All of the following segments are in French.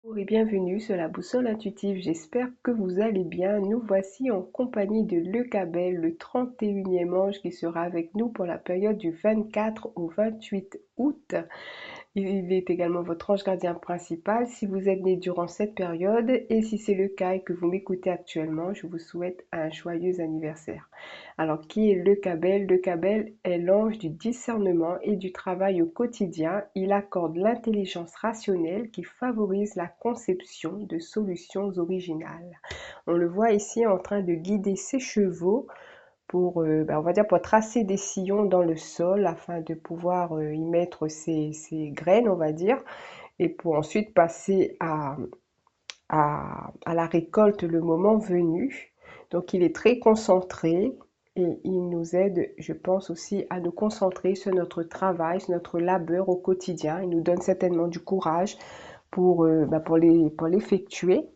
Bonjour et bienvenue sur la boussole intuitive, j'espère que vous allez bien. Nous voici en compagnie de Le Cabel, le 31e ange qui sera avec nous pour la période du 24 au 28 août. Il est également votre ange gardien principal si vous êtes né durant cette période et si c'est le cas et que vous m'écoutez actuellement, je vous souhaite un joyeux anniversaire. Alors, qui est le Cabel? Le Cabel est l'ange du discernement et du travail au quotidien. Il accorde l'intelligence rationnelle qui favorise la conception de solutions originales. On le voit ici en train de guider ses chevaux pour, on va dire, pour tracer des sillons dans le sol afin de pouvoir y mettre ses graines, on va dire, et pour ensuite passer à la récolte le moment venu. Donc il est très concentré et il nous aide, je pense aussi, à nous concentrer sur notre travail, sur notre labeur au quotidien. Il nous donne certainement du courage pour l'effectuer.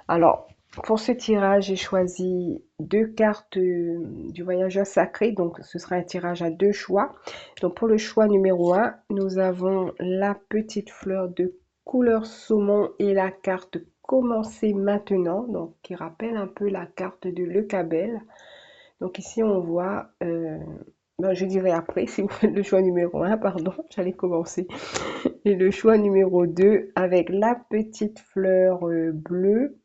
Alors, pour ce tirage, j'ai choisi deux cartes du voyageur sacré, donc ce sera un tirage à deux choix. Donc pour le choix numéro un, nous avons la petite fleur de couleur saumon et la carte Commencer maintenant, donc qui rappelle un peu la carte de Le Cabel. Donc ici on voit, je dirais après, si vous faites le choix numéro un, pardon, j'allais commencer. Et le choix numéro 2 avec la petite fleur bleue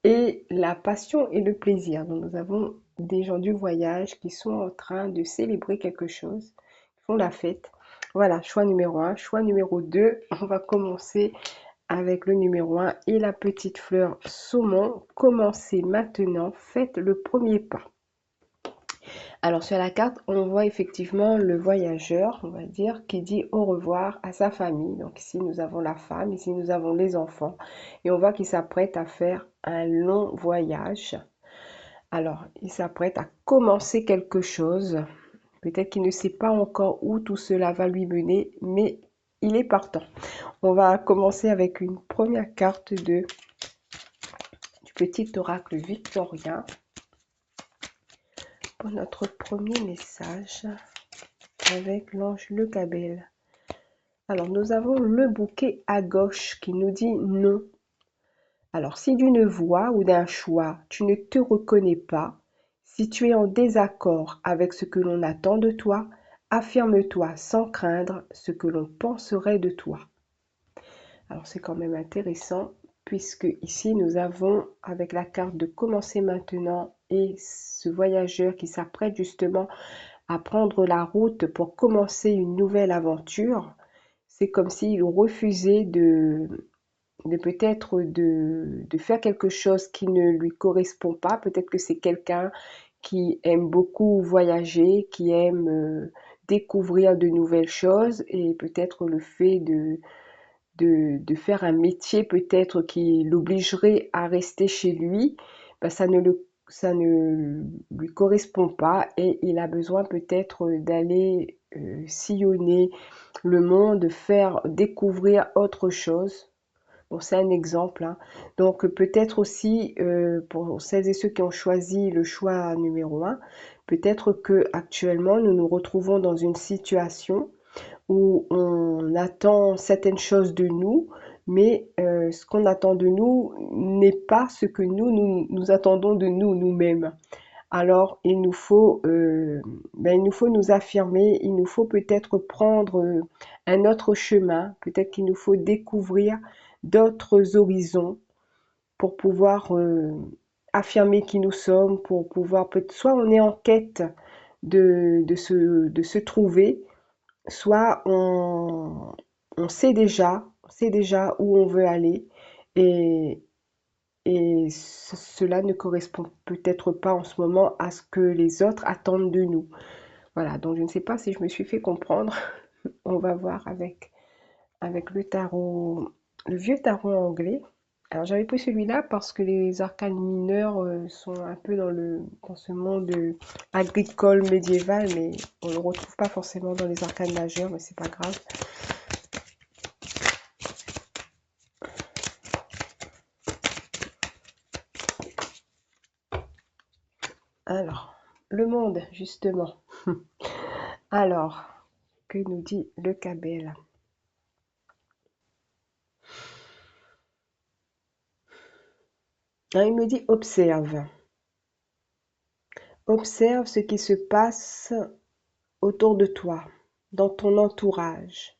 et la passion et le plaisir. Donc nous avons des gens du voyage qui sont en train de célébrer quelque chose, qui font la fête. Voilà, choix numéro un. Choix numéro 2, on va commencer avec le numéro un et la petite fleur saumon. Commencez maintenant, faites le premier pas. Alors sur la carte, on voit effectivement le voyageur, on va dire, qui dit au revoir à sa famille. Donc ici, nous avons la femme, ici, nous avons les enfants. Et on voit qu'il s'apprête à faire un long voyage. Alors, il s'apprête à commencer quelque chose. Peut-être qu'il ne sait pas encore où tout cela va lui mener, mais il est partant. On va commencer avec une première carte du petit oracle victorien pour notre premier message avec l'ange Le Cabel. Alors, nous avons le bouquet à gauche qui nous dit non. Alors, si d'une voix ou d'un choix, tu ne te reconnais pas, si tu es en désaccord avec ce que l'on attend de toi, affirme-toi sans craindre ce que l'on penserait de toi. Alors, c'est quand même intéressant puisque ici, nous avons avec la carte de commencer maintenant et ce voyageur qui s'apprête justement à prendre la route pour commencer une nouvelle aventure. C'est comme s'il refusait de peut-être de faire quelque chose qui ne lui correspond pas. Peut-être que c'est quelqu'un qui aime beaucoup voyager, qui aime découvrir de nouvelles choses et peut-être le fait de faire un métier peut-être qui l'obligerait à rester chez lui, ben ça ne lui correspond pas et il a besoin peut-être d'aller sillonner le monde, faire découvrir autre chose. Bon, c'est un exemple, hein. Donc peut-être aussi pour celles et ceux qui ont choisi le choix numéro un, peut-être que actuellement nous nous retrouvons dans une situation où on attend certaines choses de nous, mais ce qu'on attend de nous n'est pas ce que nous attendons de nous nous-mêmes. Alors il nous faut nous affirmer, il nous faut peut-être prendre un autre chemin, peut-être qu'il nous faut découvrir d'autres horizons pour pouvoir affirmer qui nous sommes, pour pouvoir soit on est en quête de se trouver, soit on sait déjà où on veut aller et, cela ne correspond peut-être pas en ce moment à ce que les autres attendent de nous. Voilà, donc je ne sais pas si je me suis fait comprendre. On va voir avec le tarot, le vieux tarot anglais. Alors j'avais pris celui-là parce que les arcanes mineurs sont un peu dans ce monde agricole médiéval, mais on ne le retrouve pas forcément dans les arcanes majeures, mais c'est pas grave. Alors, le monde, justement. Alors, que nous dit le Cabel? Alors, il me dit observe. Observe ce qui se passe autour de toi, dans ton entourage.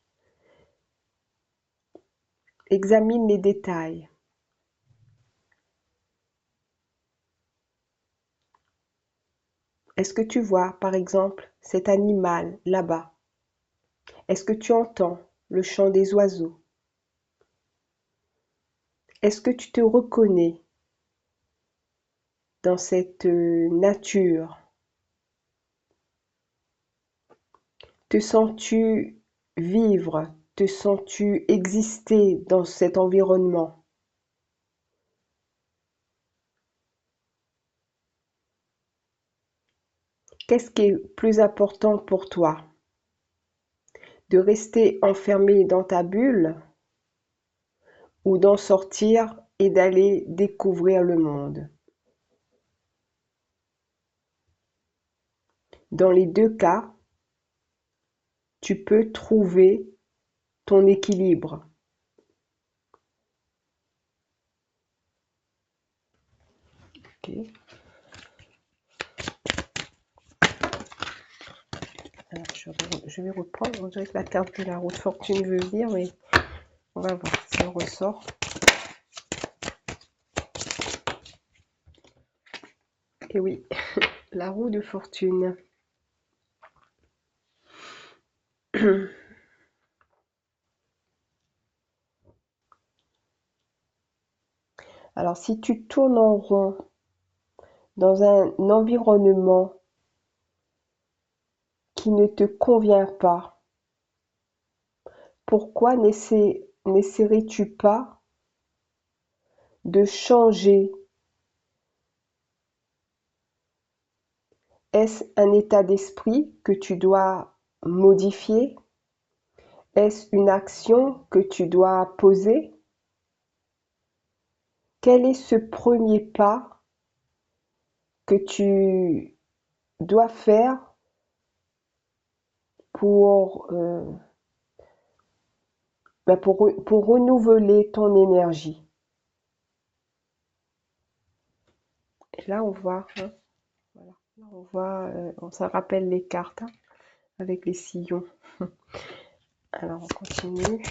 Examine les détails. Est-ce que tu vois, par exemple, cet animal là-bas? Est-ce que tu entends le chant des oiseaux? Est-ce que tu te reconnais dans cette nature? Te sens-tu vivre? Te sens-tu exister dans cet environnement? Qu'est-ce qui est plus important pour toi? De rester enfermé dans ta bulle ou d'en sortir et d'aller découvrir le monde? Dans les deux cas, tu peux trouver ton équilibre. Ok. Alors, je vais reprendre. On dirait que la carte de la roue de fortune veut venir, mais on va voir si elle ressort. Et oui, la roue de fortune. Alors, si tu tournes en rond dans un environnement qui ne te convient pas, pourquoi n'essaierais-tu pas de changer? Est-ce un état d'esprit que tu dois modifier? Est-ce une action que tu dois poser? Quel est ce premier pas que tu dois faire pour, pour renouveler ton énergie? Et là, on voit, hein, voilà, là, on voit, ça rappelle les cartes, hein, avec les sillons. Alors, on continue.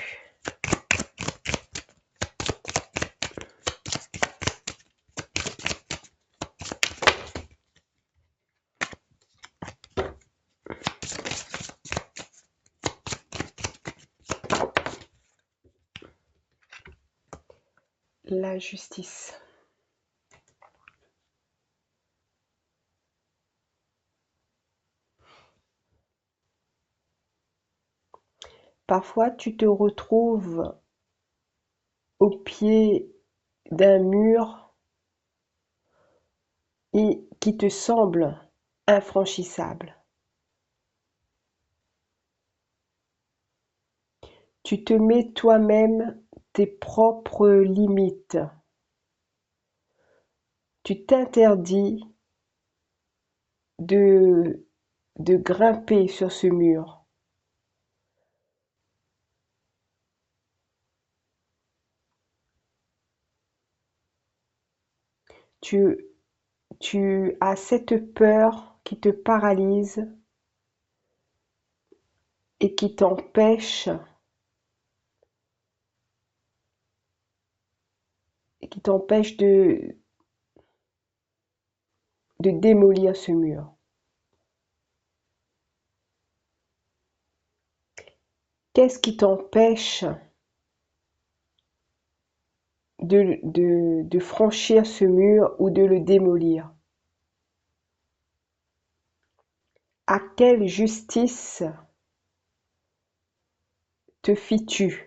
La justice. Parfois, tu te retrouves au pied d'un mur et qui te semble infranchissable. Tu te mets toi-même tes propres limites. Tu t'interdis de, de grimper sur ce mur. Tu, tu as cette peur qui te paralyse et qui t'empêche de démolir ce mur. Qu'est-ce qui t'empêche de franchir ce mur ou de le démolir? À quelle justice te fies-tu?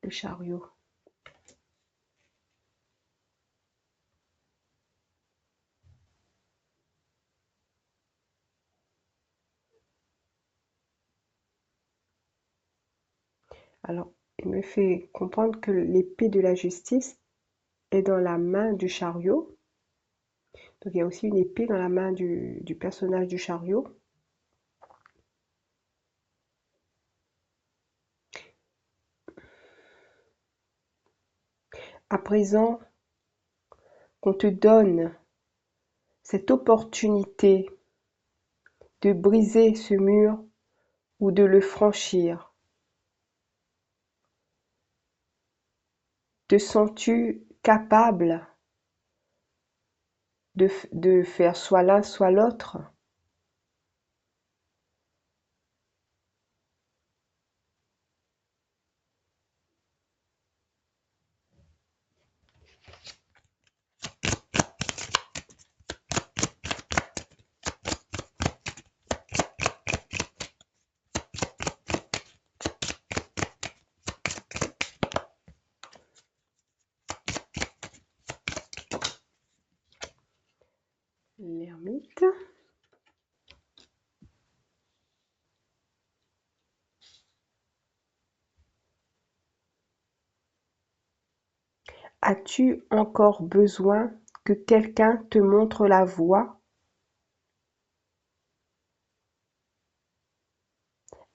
Le chariot. Alors, il me fait comprendre que l'épée de la justice, est dans la main du chariot. Donc il y a aussi une épée dans la main du personnage du chariot. À présent qu'on te donne cette opportunité de briser ce mur ou de le franchir, te sens-tu capable de faire soit l'un soit l'autre? L'ermite. As-tu encore besoin que quelqu'un te montre la voie?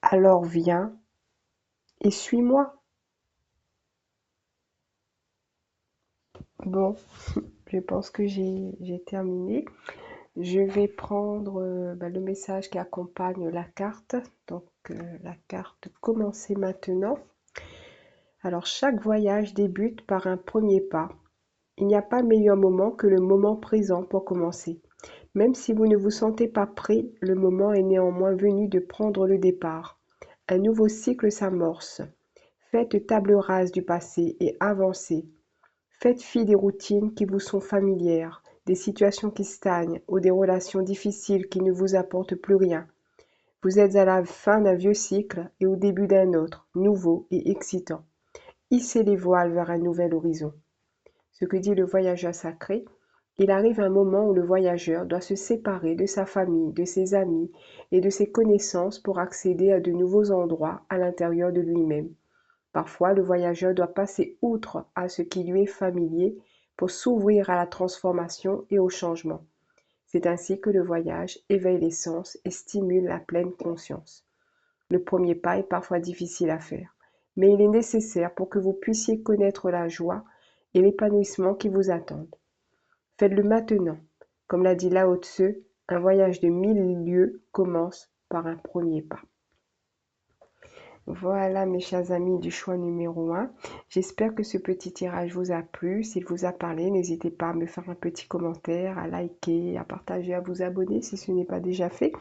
Alors viens et suis-moi. Bon, je pense que j'ai terminé. Je vais prendre le message qui accompagne la carte. Donc la carte commencer maintenant. Alors chaque voyage débute par un premier pas. Il n'y a pas meilleur moment que le moment présent pour commencer. Même si vous ne vous sentez pas prêt, le moment est néanmoins venu de prendre le départ. Un nouveau cycle s'amorce. Faites table rase du passé et avancez. Faites fi des routines qui vous sont familières, des situations qui stagnent ou des relations difficiles qui ne vous apportent plus rien. Vous êtes à la fin d'un vieux cycle et au début d'un autre, nouveau et excitant. Hissez les voiles vers un nouvel horizon. Ce que dit le voyageur sacré, il arrive un moment où le voyageur doit se séparer de sa famille, de ses amis et de ses connaissances pour accéder à de nouveaux endroits à l'intérieur de lui-même. Parfois, le voyageur doit passer outre à ce qui lui est familier pour s'ouvrir à la transformation et au changement. C'est ainsi que le voyage éveille les sens et stimule la pleine conscience. Le premier pas est parfois difficile à faire, mais il est nécessaire pour que vous puissiez connaître la joie et l'épanouissement qui vous attendent. Faites-le maintenant. Comme l'a dit Lao Tse, un voyage de 1000 lieues commence par un premier pas. Voilà mes chers amis du choix numéro 1. J'espère que ce petit tirage vous a plu. S'il vous a parlé, n'hésitez pas à me faire un petit commentaire, à liker, à partager, à vous abonner si ce n'est pas déjà fait.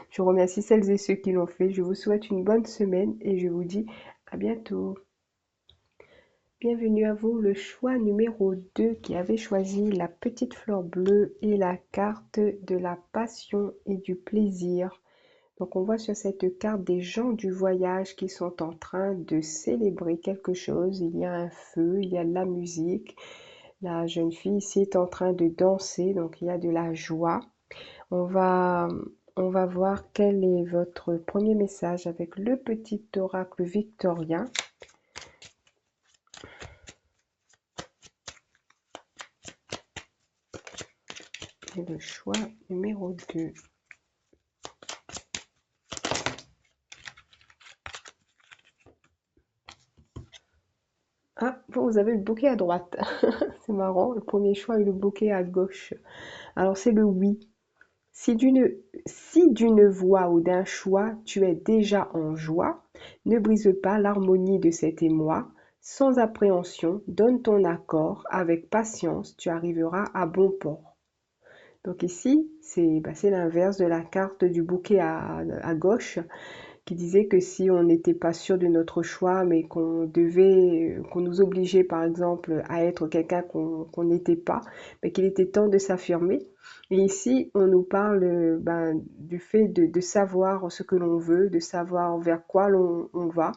Je remercie celles et ceux qui l'ont fait. Je vous souhaite une bonne semaine et je vous dis à bientôt. Bienvenue à vous, le choix numéro 2 qui avait choisi la petite fleur bleue et la carte de la passion et du plaisir. Donc on voit sur cette carte des gens du voyage qui sont en train de célébrer quelque chose. Il y a un feu, il y a de la musique. La jeune fille ici est en train de danser, donc il y a de la joie. On va, on va voir quel est votre premier message avec le petit oracle victorien. Et le choix numéro 2. Ah, vous avez le bouquet à droite. C'est marrant, le premier choix est le bouquet à gauche. Alors c'est le oui. Si d'une voix ou d'un choix tu es déjà en joie, ne brise pas l'harmonie de cet émoi. Sans appréhension, donne ton accord, avec patience, tu arriveras à bon port. Donc ici, c'est l'inverse de la carte du bouquet à gauche qui disait que si on n'était pas sûr de notre choix, mais qu'on nous obligeait par exemple à être quelqu'un qu'on n'était pas, mais qu'il était temps de s'affirmer. Et ici, on nous parle du fait de savoir ce que l'on veut, de savoir vers quoi on va.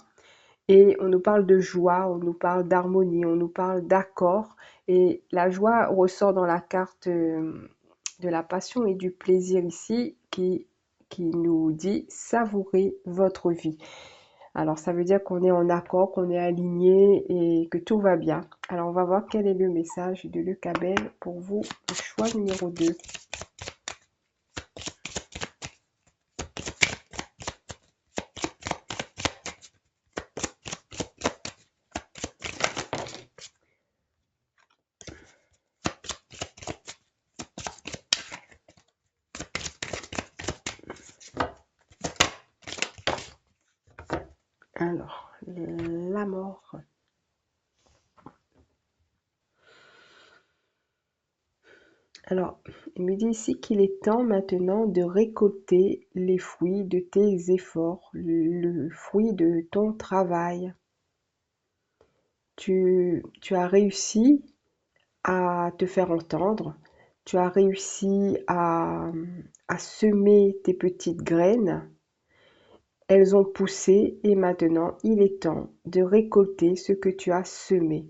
Et on nous parle de joie, on nous parle d'harmonie, on nous parle d'accord. Et la joie ressort dans la carte de la passion et du plaisir ici qui nous dit savourer votre vie. Alors, ça veut dire qu'on est en accord, qu'on est aligné et que tout va bien. Alors, on va voir quel est le message de Luc Abel pour vous, le choix numéro 2. Alors, la mort. Alors, il me dit ici qu'il est temps maintenant de récolter les fruits de tes efforts, le fruit de ton travail. Tu as réussi à te faire entendre, tu as réussi à semer tes petites graines, elles ont poussé et maintenant il est temps de récolter ce que tu as semé.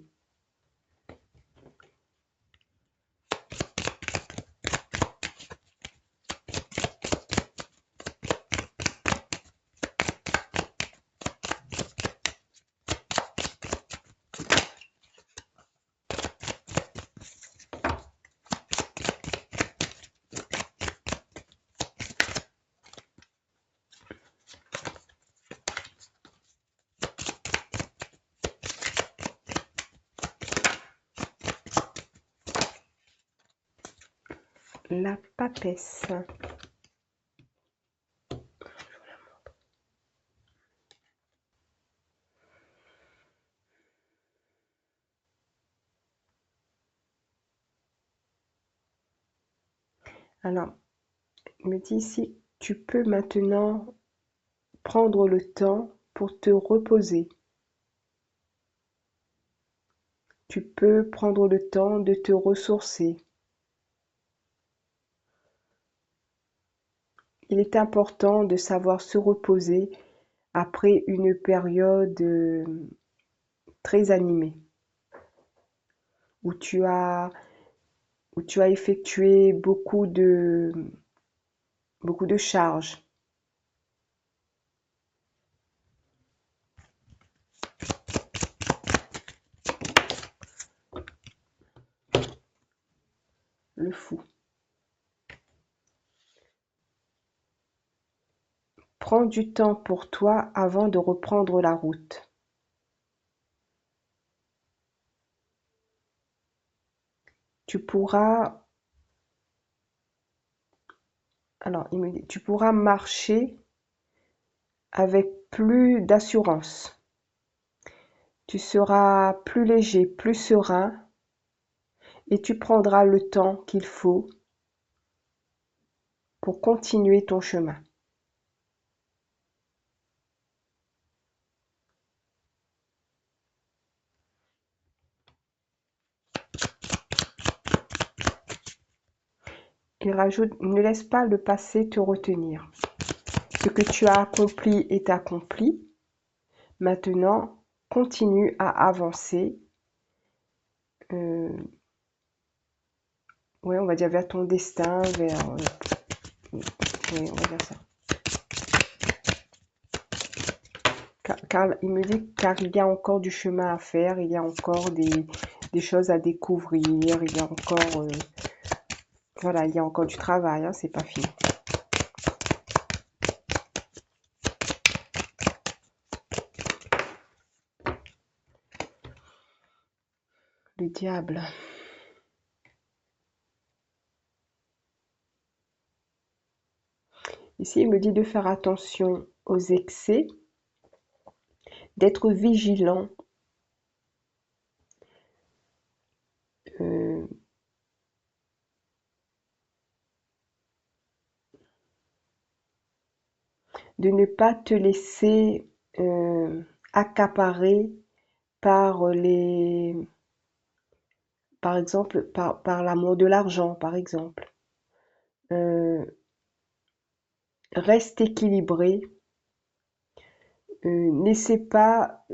La papesse. Alors, il me dit ici, tu peux maintenant prendre le temps pour te reposer. Tu peux prendre le temps de te ressourcer. Il est important de savoir se reposer après une période très animée, où tu as, où tu as effectué beaucoup de charges. Le fou. Prends du temps pour toi avant de reprendre la route. Tu pourras, alors il me dit, tu pourras marcher avec plus d'assurance. Tu seras plus léger, plus serein et tu prendras le temps qu'il faut pour continuer ton chemin. Il rajoute, ne laisse pas le passé te retenir. Ce que tu as accompli est accompli. Maintenant, continue à avancer. Ouais, on va dire vers ton destin, vers... ouais, on va dire ça. Car il me dit car il y a encore du chemin à faire, il y a encore des choses à découvrir, il y a encore... voilà, il y a encore du travail, hein, c'est pas fini. Le diable. Ici, il me dit de faire attention aux excès, d'être vigilant, euh, de ne pas te laisser accaparer par par exemple, par l'amour de l'argent, par exemple. Euh, Reste équilibré, n'essaie pas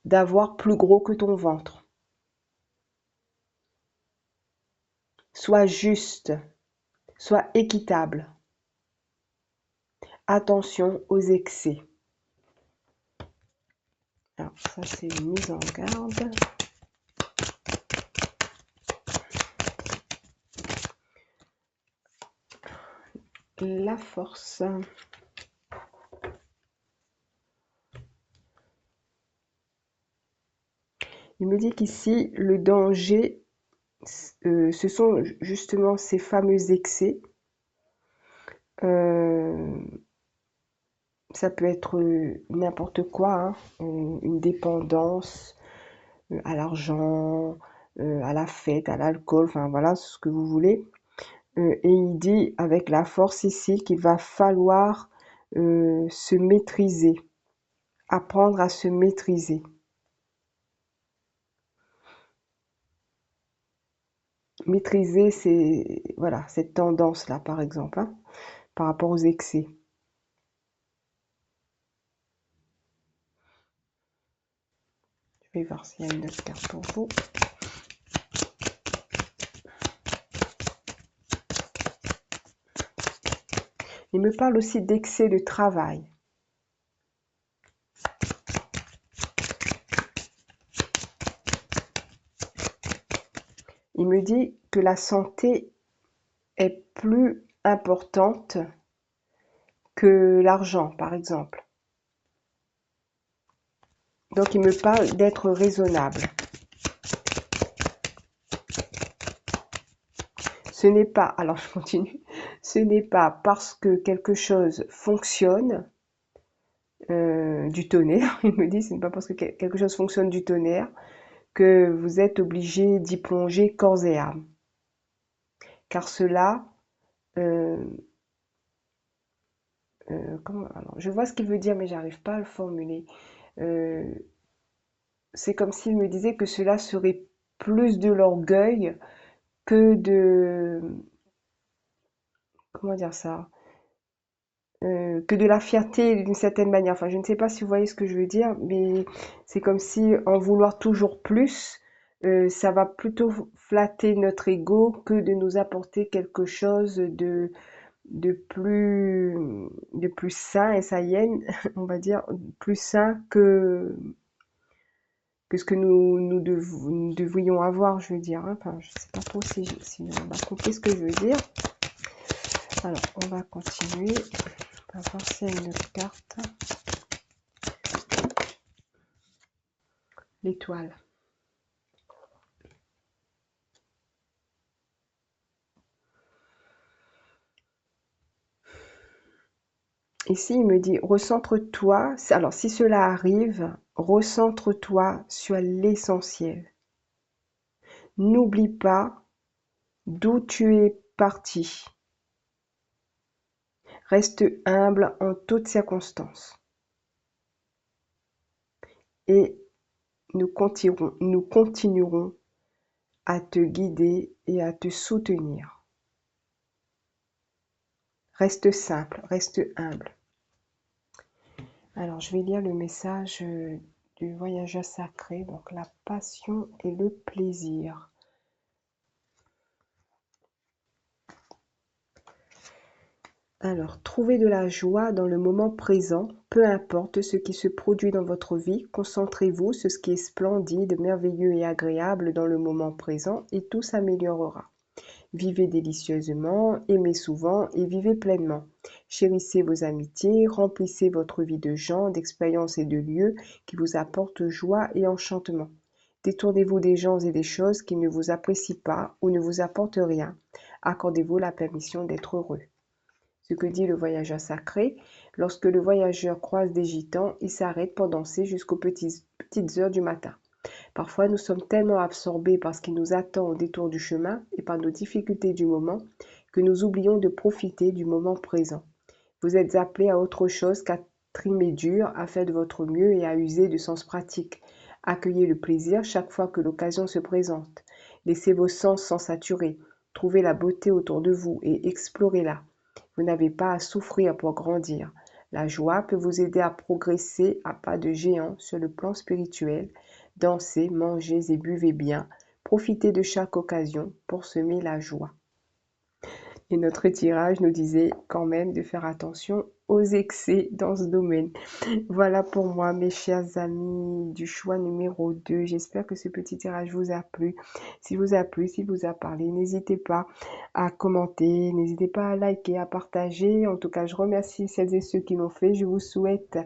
d'avoir plus gros que ton ventre. Sois juste, sois équitable. Attention aux excès. Alors, ça, c'est une mise en garde. La force. Il me dit qu'ici, le danger, ce sont justement ces fameux excès. Ça peut être n'importe quoi, hein, une dépendance à l'argent, à la fête, à l'alcool, enfin voilà, ce que vous voulez. Et il dit avec la force ici qu'il va falloir se maîtriser, apprendre à se maîtriser. Maîtriser, c'est voilà, cette tendance-là, par exemple, hein, par rapport aux excès. Je vais voir s'il y a une autre carte pour vous. Il me parle aussi d'excès de travail. Il me dit que la santé est plus importante que l'argent, par exemple. Donc, il me parle d'être raisonnable. Ce n'est pas, alors je continue, ce n'est pas parce que quelque chose fonctionne du tonnerre, il me dit, ce n'est pas parce que quelque chose fonctionne du tonnerre que vous êtes obligé d'y plonger corps et âme. Car cela, euh, alors, je vois ce qu'il veut dire, mais j'arrive pas à le formuler. Euh, c'est comme s'il me disait que cela serait plus de l'orgueil que de, comment dire ça, que de la fierté d'une certaine manière. Enfin, je ne sais pas si vous voyez ce que je veux dire, mais c'est comme si en vouloir toujours plus, ça va plutôt flatter notre ego que de nous apporter quelque chose de plus, de plus sain et saïenne, on va dire, plus sain que ce que nous devrions avoir, je veux dire, hein. Enfin, je ne sais pas trop si on a compris ce que je veux dire. Alors, on va continuer. On va voir s'il y a une autre carte. L'étoile. Ici, il me dit, recentre-toi. Alors, si cela arrive, recentre-toi sur l'essentiel. N'oublie pas d'où tu es parti. Reste humble en toutes circonstances. Et nous continuerons à te guider et à te soutenir. Reste simple, reste humble. Alors, je vais lire le message du voyageur sacré, donc la passion et le plaisir. Alors, trouvez de la joie dans le moment présent, peu importe ce qui se produit dans votre vie, concentrez-vous sur ce qui est splendide, merveilleux et agréable dans le moment présent et tout s'améliorera. Vivez délicieusement, aimez souvent et vivez pleinement. Chérissez vos amitiés, remplissez votre vie de gens, d'expériences et de lieux qui vous apportent joie et enchantement. Détournez-vous des gens et des choses qui ne vous apprécient pas ou ne vous apportent rien. Accordez-vous la permission d'être heureux. Ce que dit le voyageur sacré, lorsque le voyageur croise des gitans, il s'arrête pour danser jusqu'aux petites heures du matin. Parfois, nous sommes tellement absorbés par ce qui nous attend au détour du chemin et par nos difficultés du moment que nous oublions de profiter du moment présent. Vous êtes appelés à autre chose qu'à trimer dur, à faire de votre mieux et à user de sens pratique. Accueillez le plaisir chaque fois que l'occasion se présente. Laissez vos sens s'en saturer. Trouvez la beauté autour de vous et explorez-la. Vous n'avez pas à souffrir pour grandir. La joie peut vous aider à progresser à pas de géant sur le plan spirituel. Dansez, mangez et buvez bien. Profitez de chaque occasion pour semer la joie. Et notre tirage nous disait quand même de faire attention aux excès dans ce domaine. Voilà pour moi, mes chers amis du choix numéro 2. J'espère que ce petit tirage vous a plu. S'il vous a plu, s'il vous a parlé, n'hésitez pas à commenter, n'hésitez pas à liker, à partager. En tout cas, je remercie celles et ceux qui l'ont fait. Je vous souhaite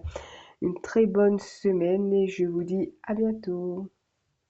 une très bonne semaine et je vous dis à bientôt.